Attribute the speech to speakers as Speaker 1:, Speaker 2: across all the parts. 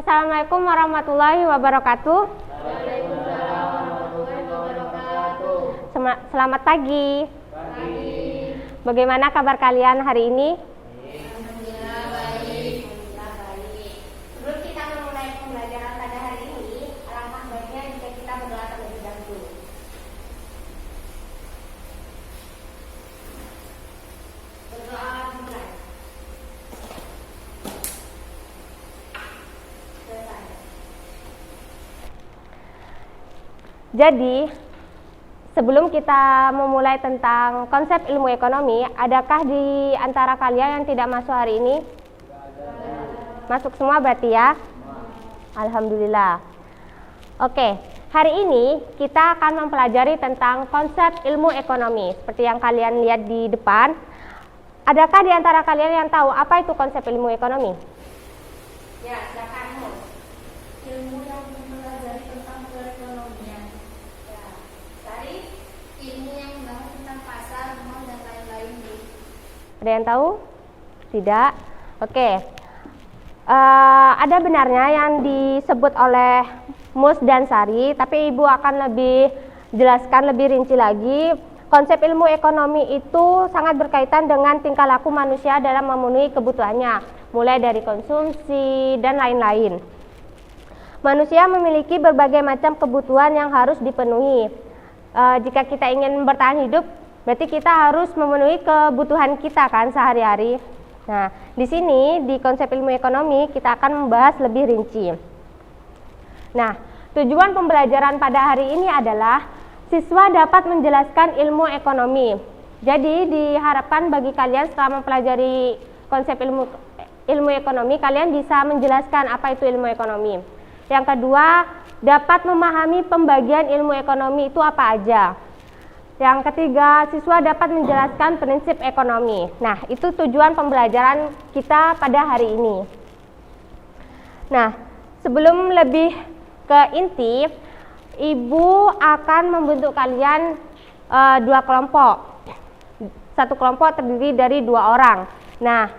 Speaker 1: Assalamualaikum warahmatullahi wabarakatuh.
Speaker 2: Waalaikumsalam warahmatullahi wabarakatuh.
Speaker 1: Selamat pagi.
Speaker 2: Pagi.
Speaker 1: Bagaimana kabar kalian hari ini?
Speaker 2: Alhamdulillah baik.
Speaker 1: Sebelum kita memulai pembelajaran pada hari ini, alangkah baiknya jika kita berdoa terlebih dahulu. Berdoa dimulai. Jadi, sebelum kita memulai tentang konsep ilmu ekonomi, adakah di antara kalian yang tidak masuk hari ini? Masuk semua berarti ya? Alhamdulillah. Oke, hari ini kita akan mempelajari tentang konsep ilmu ekonomi. Seperti yang kalian lihat di depan. Adakah di antara kalian yang tahu apa itu konsep ilmu ekonomi? Ya, silakan.
Speaker 2: Ilmu yang mempelajari tentang perekonomian. Ya, dari ilmu yang membahas tentang pasar, mal dan lain-lain.
Speaker 1: Ada yang tahu? Tidak? Oke. Ada benarnya yang disebut oleh Mus dan Sari, tapi Ibu akan lebih jelaskan lebih rinci lagi. Konsep ilmu ekonomi itu sangat berkaitan dengan tingkah laku manusia dalam memenuhi kebutuhannya, mulai dari konsumsi dan lain-lain. Manusia memiliki berbagai macam kebutuhan yang harus dipenuhi. Jika kita ingin bertahan hidup, berarti kita harus memenuhi kebutuhan kita kan sehari-hari. Nah, di sini di konsep ilmu ekonomi kita akan membahas lebih rinci. Nah, tujuan pembelajaran pada hari ini adalah siswa dapat menjelaskan ilmu ekonomi. Jadi diharapkan bagi kalian setelah mempelajari konsep ilmu ekonomi, kalian bisa menjelaskan apa itu ilmu ekonomi. Yang kedua, dapat memahami pembagian ilmu ekonomi itu apa aja. Yang ketiga, siswa dapat menjelaskan prinsip ekonomi. Nah, itu tujuan pembelajaran kita pada hari ini. Nah, sebelum lebih ke inti, Ibu akan membentuk kalian dua kelompok. Satu kelompok terdiri dari 2 orang. Nah,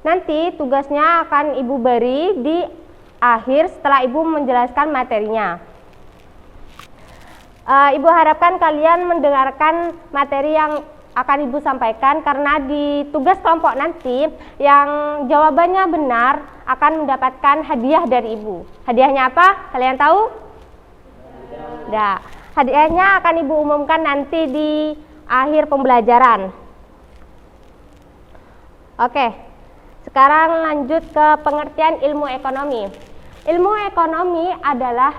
Speaker 1: nanti tugasnya akan Ibu beri di akhir setelah Ibu menjelaskan materinya. Ibu harapkan kalian mendengarkan materi yang akan Ibu sampaikan, karena di tugas kelompok nanti yang jawabannya benar akan mendapatkan hadiah dari Ibu. Hadiahnya apa? Kalian tahu? Nah, hadiahnya akan Ibu umumkan nanti di akhir pembelajaran. Oke, sekarang lanjut ke pengertian ilmu ekonomi. Ilmu ekonomi adalah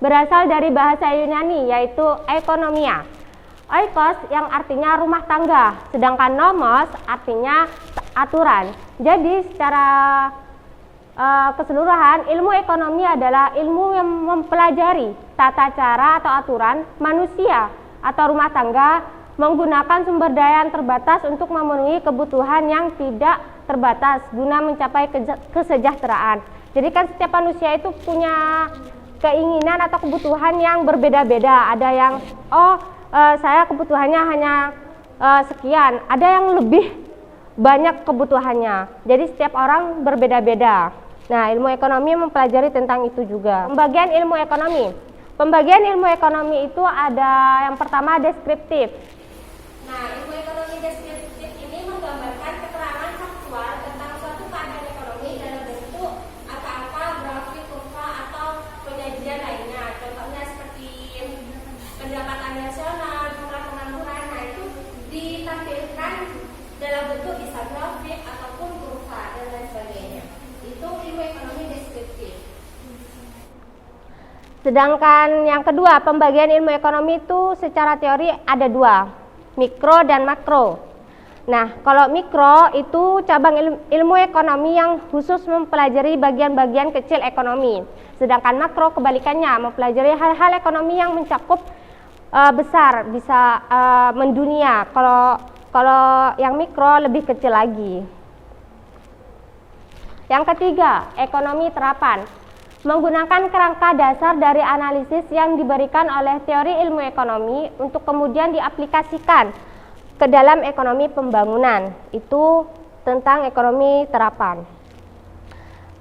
Speaker 1: berasal dari bahasa Yunani, yaitu ekonomia. Oikos yang artinya rumah tangga, sedangkan nomos artinya aturan. Jadi secara keseluruhan, ilmu ekonomi adalah ilmu yang mempelajari tata cara atau aturan manusia atau rumah tangga menggunakan sumber daya yang terbatas untuk memenuhi kebutuhan yang tidak terbatas guna mencapai kesejahteraan. Jadi kan setiap manusia itu punya keinginan atau kebutuhan yang berbeda-beda. Ada yang saya kebutuhannya hanya sekian, ada yang lebih banyak kebutuhannya. Jadi setiap orang berbeda-beda. Nah, ilmu ekonomi mempelajari tentang itu juga. Pembagian ilmu ekonomi. Pembagian ilmu ekonomi itu ada yang pertama deskriptif. Nah, ilmu ekonomi deskriptif ini menggambarkan keterangan faktual tentang suatu keadaan ekonomi dalam bentuk angka-angka, grafik, kurva, atau penyajian lainnya. Contohnya seperti pendapatan nasional, jumlah pengangguran. Nah, itu ditampilkan dalam bentuk bisa grafik ataupun kurva dan lain sebagainya. Itu ilmu ekonomi deskriptif. Sedangkan yang kedua, pembagian ilmu ekonomi itu secara teori ada 2, mikro dan makro. Nah, kalau mikro itu cabang ilmu ekonomi yang khusus mempelajari bagian-bagian kecil ekonomi. Sedangkan makro kebalikannya, mempelajari hal-hal ekonomi yang mencakup besar, bisa mendunia. Kalau yang mikro lebih kecil lagi. Yang ketiga, ekonomi terapan. Menggunakan kerangka dasar dari analisis yang diberikan oleh teori ilmu ekonomi untuk kemudian diaplikasikan ke dalam ekonomi pembangunan. Itu tentang ekonomi terapan.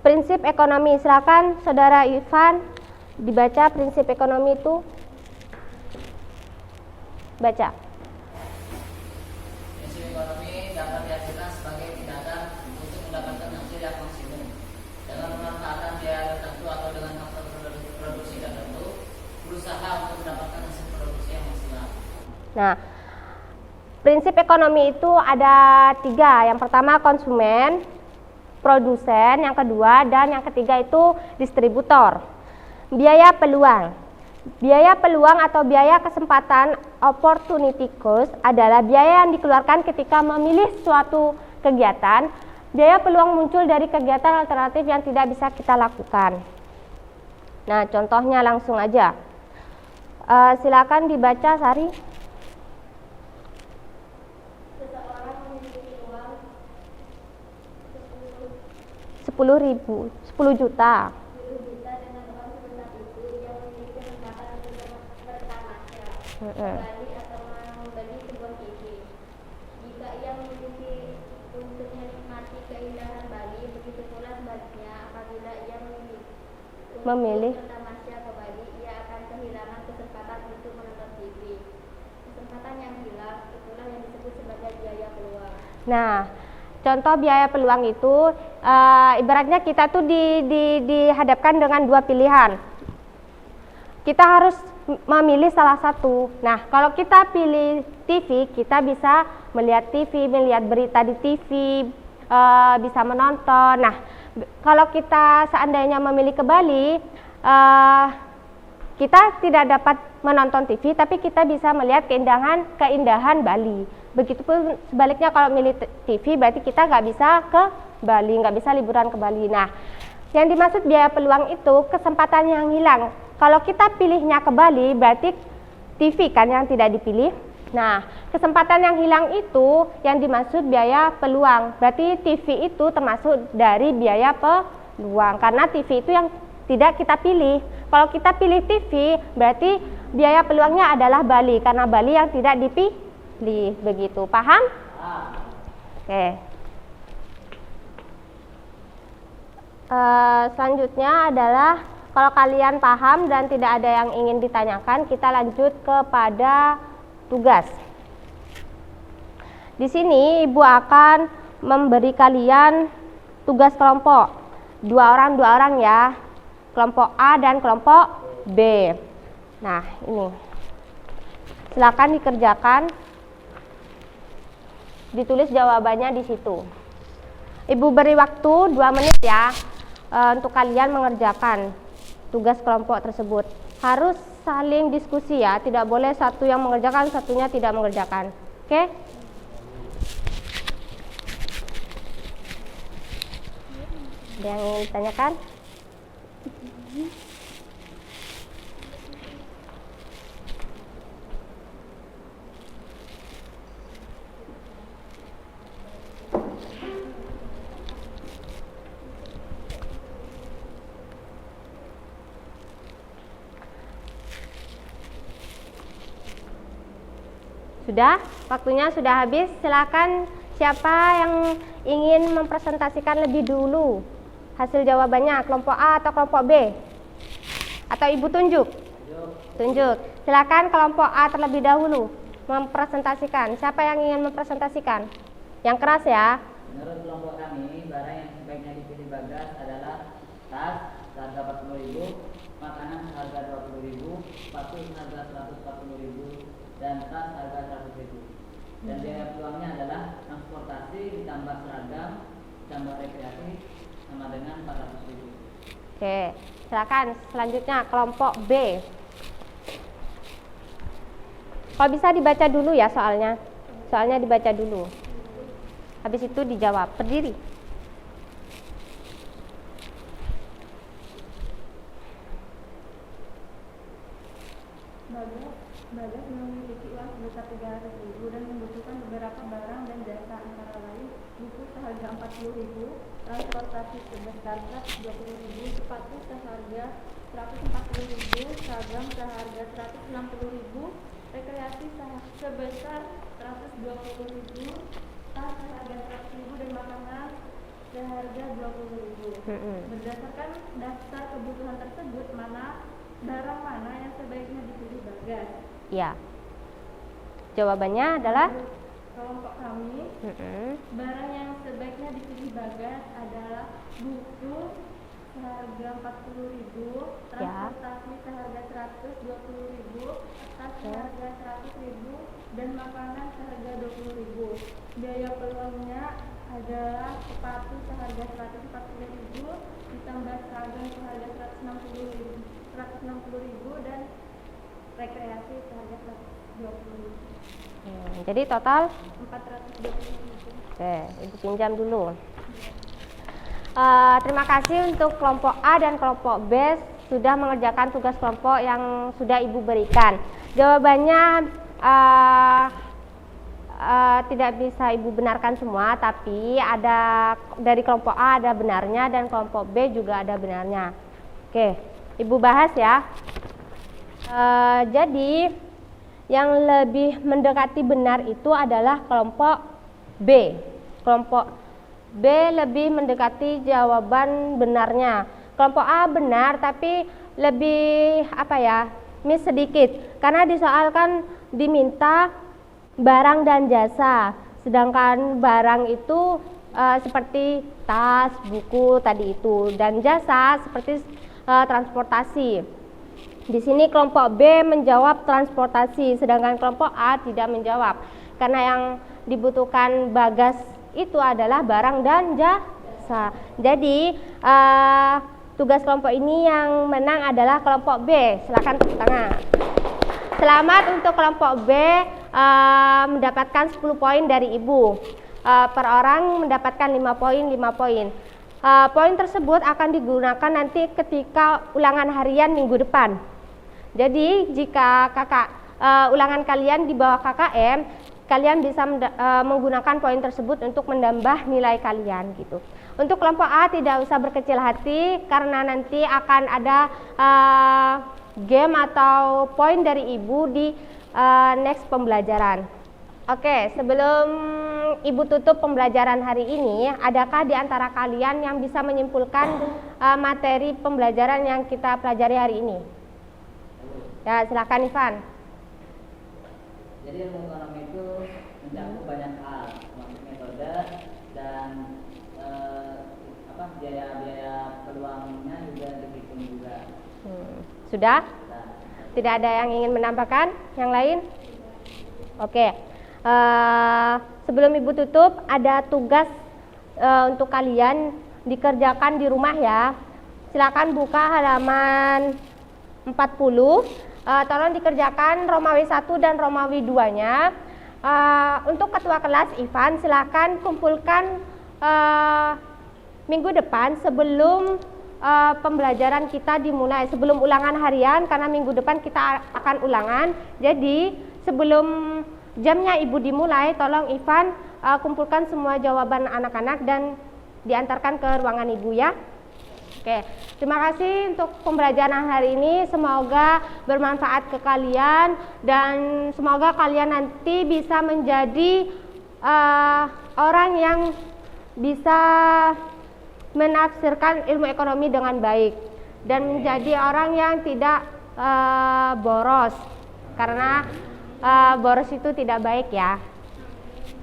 Speaker 1: Prinsip ekonomi, silakan Saudara Ivan dibaca prinsip ekonomi itu. Baca.
Speaker 3: Prinsip ekonomi dapat diartikan sebagai tindakan untuk mendapatkan hasil yang maksimum dengan memanfaatkan biaya tertentu atau dengan faktor produksi tertentu, berusaha untuk mendapatkan hasil produksi yang maksimal.
Speaker 1: Nah, prinsip ekonomi itu ada 3. Yang pertama konsumen, produsen, yang kedua dan yang ketiga itu distributor. Biaya peluang. Biaya peluang atau biaya kesempatan opportunity cost adalah biaya yang dikeluarkan ketika memilih suatu kegiatan. Biaya peluang muncul dari kegiatan alternatif yang tidak bisa kita lakukan. Nah, contohnya langsung aja. Silakan dibaca, Sari. Seseorang memiliki uang 10 juta.
Speaker 2: Kembali atau membeli sebuah TV. Jika ia memiliki untuk menikmati keindahan Bali, begitu pula sebaliknya apabila ia
Speaker 1: Memilih.
Speaker 2: bertamasya ke Bali, ia akan kehilangan kesempatan untuk menonton TV. Kesempatan yang hilang itulah yang disebut sebagai biaya peluang.
Speaker 1: Nah, contoh biaya peluang itu ibaratnya kita tuh dihadapkan dengan 2 pilihan. Kita harus memilih salah satu. Nah, kalau kita pilih TV, kita bisa melihat TV, melihat berita di TV, bisa menonton. Nah, kalau kita seandainya memilih ke Bali, kita tidak dapat menonton TV, tapi kita bisa melihat keindahan Bali. Begitupun sebaliknya kalau milih TV, berarti kita nggak bisa ke Bali, nggak bisa liburan ke Bali. Nah, yang dimaksud biaya peluang itu kesempatan yang hilang. Kalau kita pilihnya ke Bali, berarti TV kan yang tidak dipilih. Nah, kesempatan yang hilang itu yang dimaksud biaya peluang. Berarti TV itu termasuk dari biaya peluang, karena TV itu yang tidak kita pilih. Kalau kita pilih TV, berarti biaya peluangnya adalah Bali, karena Bali yang tidak dipilih. Begitu, paham? Oke. Selanjutnya adalah kalau kalian paham dan tidak ada yang ingin ditanyakan, kita lanjut kepada tugas. Di sini Ibu akan memberi kalian tugas kelompok. 2 orang ya. Kelompok A dan kelompok B. Nah, ini. Silakan dikerjakan. Ditulis jawabannya di situ. Ibu beri waktu 2 menit ya untuk kalian mengerjakan tugas kelompok tersebut. Harus saling diskusi ya, tidak boleh satu yang mengerjakan, satunya tidak mengerjakan. Oke? Ada yang ingin ditanyakan? Sudah? Waktunya sudah habis. Silakan siapa yang ingin mempresentasikan lebih dulu hasil jawabannya, kelompok A atau kelompok B? Atau Ibu tunjuk? Tunjuk. Silakan kelompok A terlebih dahulu mempresentasikan. Siapa yang ingin mempresentasikan? Yang keras ya.
Speaker 3: Menurut kelompok kami, barang yang sebaiknya dipilih Bagas adalah tas seharga 40.000, makanan seharga 20.000, sepatu seharga 140.000, dan tas harga 100.000. Dan biaya peluangnya adalah transportasi ditambah seragam ditambah rekreasi sama dengan 400.000.
Speaker 1: Oke, silakan selanjutnya kelompok B. Kalau bisa dibaca dulu ya soalnya dibaca dulu. Habis itu dijawab. Berdiri.
Speaker 4: Bagas memiliki uang sebesar 300.000 dan membutuhkan beberapa barang dan jasa antara lain buku seharga 40.000, transportasi sebesar 120.000, sepatu seharga 140.000, seragam seharga 160.000, rekreasi sebesar 120.000, tas seharga 100.000 dan makanan seharga 20.000. Berdasarkan daftar kebutuhan tersebut, barang mana yang sebaiknya dipilih Bagas?
Speaker 1: Ya. Jawabannya adalah
Speaker 4: Kelompok kami, barang yang sebaiknya dipilih Bagas adalah buku seharga 40.000, transportasi seharga 120.000, tas seharga 100.000, dan makanan seharga 20.000. Biaya peluangnya adalah sepatu seharga 140.000 ditambah seragam seharga 160.000 dan rekreasi seharga 120.000.
Speaker 1: Jadi total
Speaker 4: 420.000.
Speaker 1: oke, Ibu pinjam dulu. Terima kasih untuk kelompok A dan kelompok B sudah mengerjakan tugas kelompok yang sudah Ibu berikan. Jawabannya tidak bisa Ibu benarkan semua, tapi ada dari kelompok A ada benarnya dan kelompok B juga ada benarnya. Oke, Ibu bahas ya. Jadi yang lebih mendekati benar itu adalah kelompok B. Kelompok B lebih mendekati jawaban benarnya. Kelompok A benar tapi lebih miss sedikit karena disoalkan diminta barang dan jasa. Sedangkan barang itu seperti tas, buku tadi itu, dan jasa seperti transportasi. Di sini kelompok B menjawab transportasi, sedangkan kelompok A tidak menjawab karena yang dibutuhkan Bagas itu adalah barang dan jasa. Jadi tugas kelompok ini yang menang adalah kelompok B. Silakan tepuk tangan. Selamat untuk kelompok B mendapatkan 10 poin dari Ibu. Per orang mendapatkan 5 poin, 5 poin. Poin tersebut akan digunakan nanti ketika ulangan harian minggu depan. Jadi jika ulangan kalian di bawah KKM, kalian bisa menggunakan poin tersebut untuk menambah nilai kalian gitu. Untuk kelompok A tidak usah berkecil hati karena nanti akan ada game atau poin dari Ibu di next pembelajaran. Oke, sebelum Ibu tutup pembelajaran hari ini, adakah di antara kalian yang bisa menyimpulkan materi pembelajaran yang kita pelajari hari ini? Ya, silakan Ivan.
Speaker 3: Jadi ilmu ekonomi itu mencakup banyak hal, termasuk metode dan biaya peluangnya juga dihitung juga.
Speaker 1: Sudah? Tidak ada yang ingin menambahkan? Yang lain? Oke. Sebelum Ibu tutup, ada tugas untuk kalian dikerjakan di rumah ya. Silakan buka halaman 40. Tolong dikerjakan Romawi 1 dan Romawi 2-nya. Untuk ketua kelas Ivan, silakan kumpulkan minggu depan sebelum pembelajaran kita dimulai, sebelum ulangan harian, karena minggu depan kita akan ulangan. Jadi sebelum jamnya Ibu dimulai, tolong Ivan kumpulkan semua jawaban anak-anak dan diantarkan ke ruangan Ibu ya. Oke, terima kasih untuk pembelajaran hari ini. Semoga bermanfaat ke kalian dan semoga kalian nanti bisa menjadi orang yang bisa menafsirkan ilmu ekonomi dengan baik dan menjadi orang yang tidak boros, karena boros itu tidak baik ya.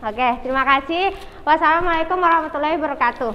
Speaker 1: Oke, terima kasih. Wassalamualaikum warahmatullahi wabarakatuh.